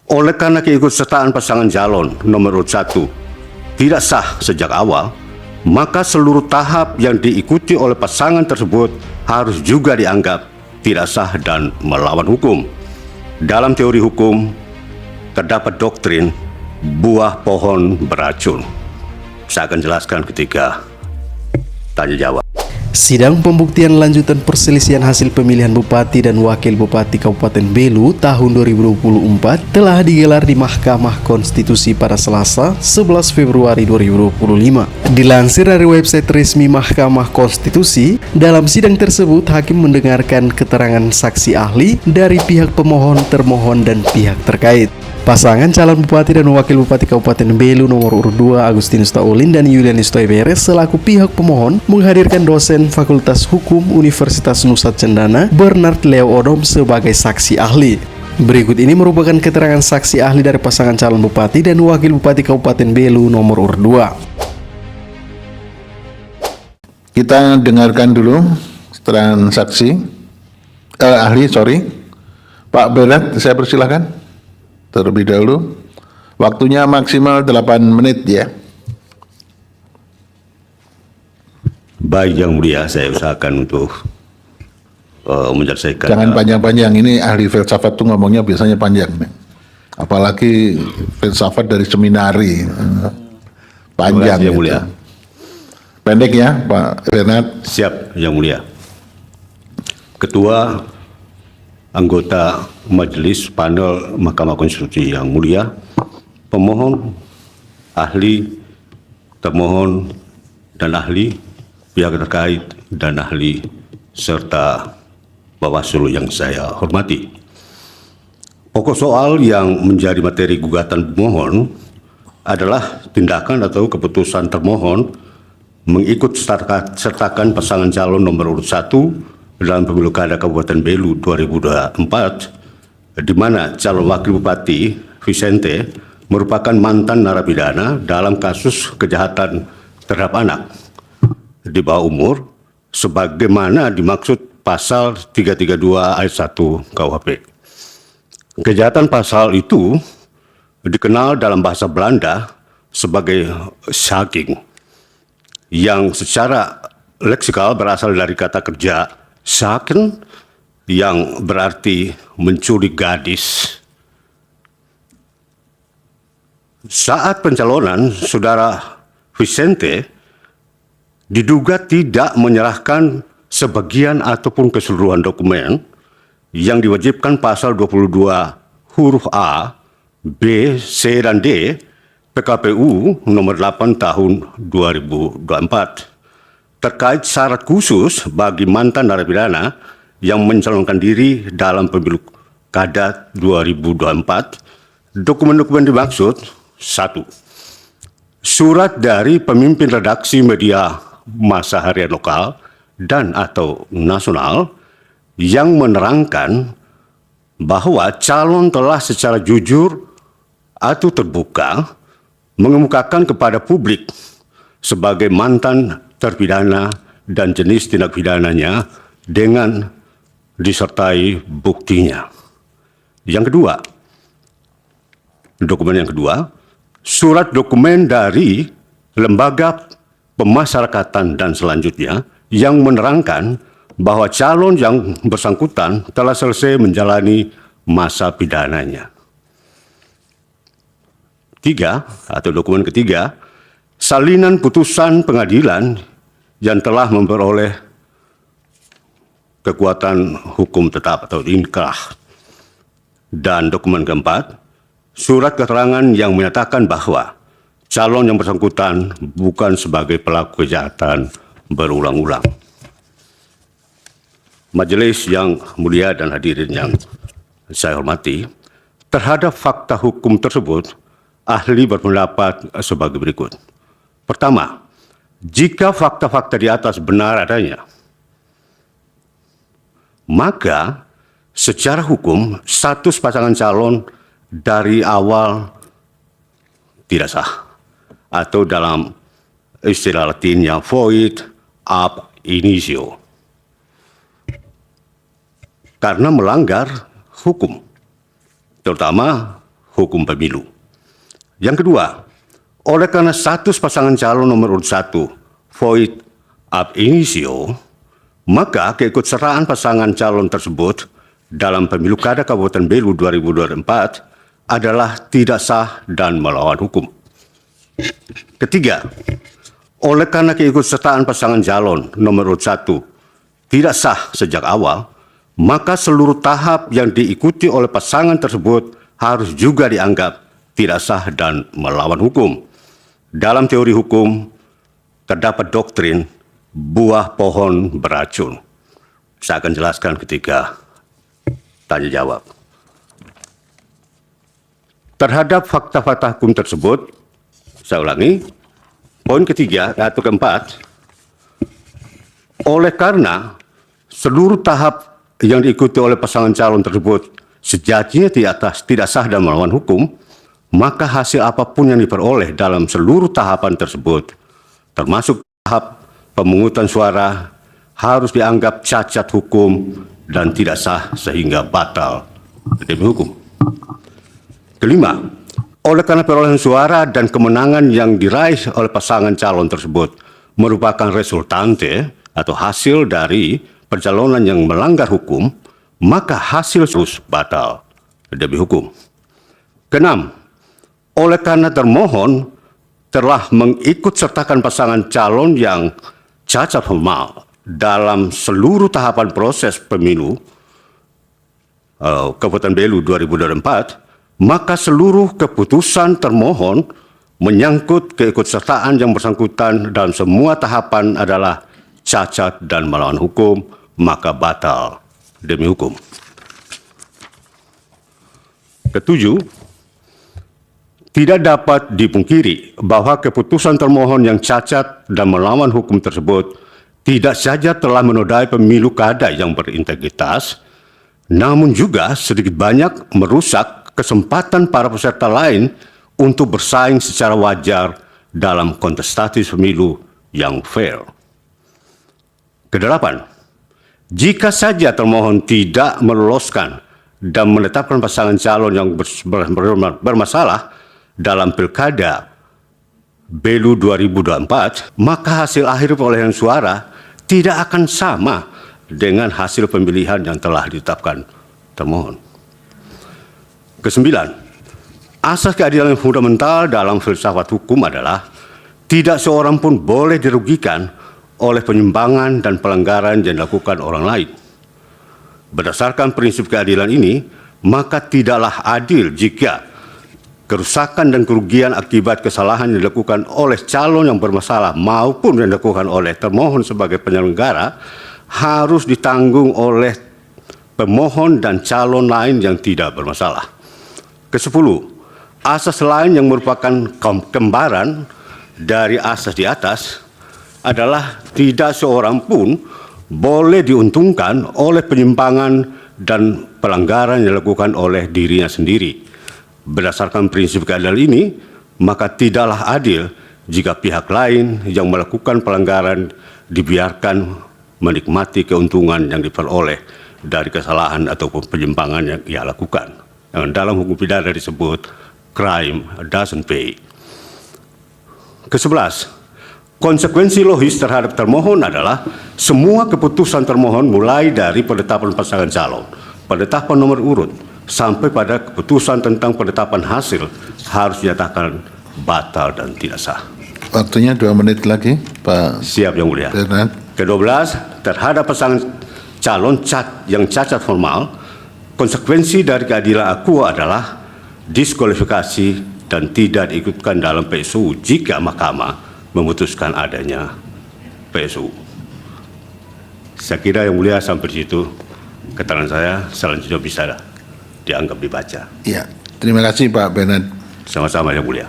Oleh karena keikutsertaan pasangan calon nomor urut 1 tidak sah sejak awal, maka seluruh tahap yang diikuti oleh pasangan tersebut harus juga dianggap tidak sah dan melawan hukum. Dalam teori hukum, terdapat doktrin buah pohon beracun. Saya akan jelaskan ketika tanya jawab. Sidang pembuktian lanjutan perselisihan hasil pemilihan Bupati dan Wakil Bupati Kabupaten Belu tahun 2024 telah digelar di Mahkamah Konstitusi pada Selasa 11 Februari 2025. Dilansir dari website resmi Mahkamah Konstitusi, dalam sidang tersebut Hakim mendengarkan keterangan saksi ahli dari pihak pemohon, termohon, dan pihak terkait. Pasangan calon Bupati dan Wakil Bupati Kabupaten Belu nomor urut 2 Agustinus Taulin dan Yulianus Toiberes selaku pihak pemohon menghadirkan dosen Fakultas Hukum Universitas Nusa Cendana Bernard Leo Odom sebagai saksi ahli. Berikut ini merupakan keterangan saksi ahli dari pasangan calon Bupati dan Wakil Bupati Kabupaten Belu nomor urut 2. Kita dengarkan dulu keterangan saksi ahli. Pak Bernard, saya persilahkan. Terlebih dahulu, waktunya maksimal 8 menit ya. Baik Yang Mulia, saya usahakan untuk menyelesaikan. Jangan panjang-panjang, ini ahli filsafat tuh ngomongnya biasanya panjang. Apalagi filsafat dari seminari. Panjang. Yang Mulia. Pendek ya Pak Bernard. Siap Yang Mulia. Ketua anggota Majelis Panel Mahkamah Konstitusi Yang Mulia, pemohon, ahli, termohon, dan ahli, pihak terkait, dan ahli, serta Bawaslu yang saya hormati. Pokok soal yang menjadi materi gugatan pemohon adalah tindakan atau keputusan termohon mengikut sertakan pasangan calon nomor urut 1 dalam pemilu kada Kabupaten Belu 2024, di mana calon wakil bupati Vicente merupakan mantan narapidana dalam kasus kejahatan terhadap anak di bawah umur, sebagaimana dimaksud pasal 332 ayat 1 KUHP. Kejahatan pasal itu dikenal dalam bahasa Belanda sebagai schaking, yang secara leksikal berasal dari kata kerja schaken yang berarti mencuri gadis. Saat pencalonan, Saudara Vicente diduga tidak menyerahkan sebagian ataupun keseluruhan dokumen yang diwajibkan pasal 22 huruf A, B, C, dan D PKPU nomor 8 tahun 2024 terkait syarat khusus bagi mantan narapidana yang mencalonkan diri dalam pemilu kada 2024. Dokumen-dokumen dimaksud: 1. Surat dari pemimpin redaksi media massa harian lokal dan atau nasional yang menerangkan bahwa calon telah secara jujur atau terbuka mengemukakan kepada publik sebagai mantan terpidana dan jenis tindak pidananya dengan disertai buktinya. Yang kedua, dokumen yang kedua, surat dokumen dari lembaga pemasyarakatan dan selanjutnya yang menerangkan bahwa calon yang bersangkutan telah selesai menjalani masa pidananya. 3, atau dokumen ketiga, salinan putusan pengadilan yang telah memperoleh kekuatan hukum tetap atau inkrah. Dan dokumen keempat, surat keterangan yang menyatakan bahwa calon yang bersangkutan bukan sebagai pelaku kejahatan berulang-ulang. Majelis yang mulia dan hadirin yang saya hormati, terhadap fakta hukum tersebut, ahli berpendapat sebagai berikut. Pertama, jika fakta-fakta di atas benar adanya, maka secara hukum status pasangan calon dari awal tidak sah, atau dalam istilah latinnya void ab initio, karena melanggar hukum, terutama hukum pemilu. Yang kedua, oleh karena status pasangan calon nomor urut 1 void ab initio, maka keikutsertaan pasangan calon tersebut dalam pemilu kada Kabupaten Belu 2024 adalah tidak sah dan melawan hukum. Ketiga, oleh karena keikutsertaan pasangan calon nomor urut 1 tidak sah sejak awal, maka seluruh tahap yang diikuti oleh pasangan tersebut harus juga dianggap tidak sah dan melawan hukum. Dalam teori hukum, terdapat doktrin buah pohon beracun. Saya akan jelaskan ketika tanya jawab. Terhadap fakta-fakta hukum tersebut, saya ulangi, poin ketiga atau keempat, oleh karena seluruh tahap yang diikuti oleh pasangan calon tersebut sejatinya tidak sah dan melawan hukum, maka hasil apapun yang diperoleh dalam seluruh tahapan tersebut, termasuk tahap pemungutan suara, harus dianggap cacat hukum dan tidak sah sehingga batal demi hukum. Kelima, oleh karena perolehan suara dan kemenangan yang diraih oleh pasangan calon tersebut merupakan resultante atau hasil dari pencalonan yang melanggar hukum, maka hasil terus batal demi hukum. Keenam, oleh karena termohon telah mengikutsertakan pasangan calon yang cacat formal dalam seluruh tahapan proses pemilu Kabupaten Belu 2024, maka seluruh keputusan termohon menyangkut keikutsertaan yang bersangkutan dalam semua tahapan adalah cacat dan melawan hukum, maka batal demi hukum. Ketujuh, tidak dapat dipungkiri bahwa keputusan termohon yang cacat dan melawan hukum tersebut tidak saja telah menodai pemilu kada yang berintegritas, namun juga sedikit banyak merusak kesempatan para peserta lain untuk bersaing secara wajar dalam kontestasi pemilu yang fair. Kedelapan, jika saja termohon tidak meloloskan dan menetapkan pasangan calon yang bermasalah dalam Pilkada Belu 2024, maka hasil akhir perolehan suara tidak akan sama dengan hasil pemilihan yang telah ditetapkan termohon. Kesembilan, asas keadilan yang fundamental dalam filsafat hukum adalah tidak seorang pun boleh dirugikan oleh penyimpangan dan pelanggaran yang dilakukan orang lain. Berdasarkan prinsip keadilan ini, maka tidaklah adil jika kerusakan dan kerugian akibat kesalahan yang dilakukan oleh calon yang bermasalah maupun yang dilakukan oleh termohon sebagai penyelenggara harus ditanggung oleh pemohon dan calon lain yang tidak bermasalah. Kesepuluh, asas lain yang merupakan kembaran dari asas di atas adalah tidak seorang pun boleh diuntungkan oleh penyimpangan dan pelanggaran yang dilakukan oleh dirinya sendiri. Berdasarkan prinsip keadilan ini, maka tidaklah adil jika pihak lain yang melakukan pelanggaran dibiarkan menikmati keuntungan yang diperoleh dari kesalahan ataupun penyimpangan yang ia lakukan. Yang dalam hukum pidana disebut crime doesn't pay. Kesebelas, konsekuensi logis terhadap termohon adalah semua keputusan termohon mulai dari penetapan pasangan calon, penetapan nomor urut, sampai pada keputusan tentang penetapan hasil harus dinyatakan batal dan tidak sah. Waktunya 2 menit lagi, Pak. Siap, Yang Mulia. Bernard. Ke-12, terhadap pasangan calon yang cacat formal, konsekuensi dari keadilan aku adalah diskualifikasi dan tidak diikutkan dalam PSU jika mahkamah memutuskan adanya PSU. Saya kira Yang Mulia sampai di situ keterangan saya, selanjutnya bisa dianggap dibaca. Ya, terima kasih Pak Bernard. Sama-sama Yang Mulia.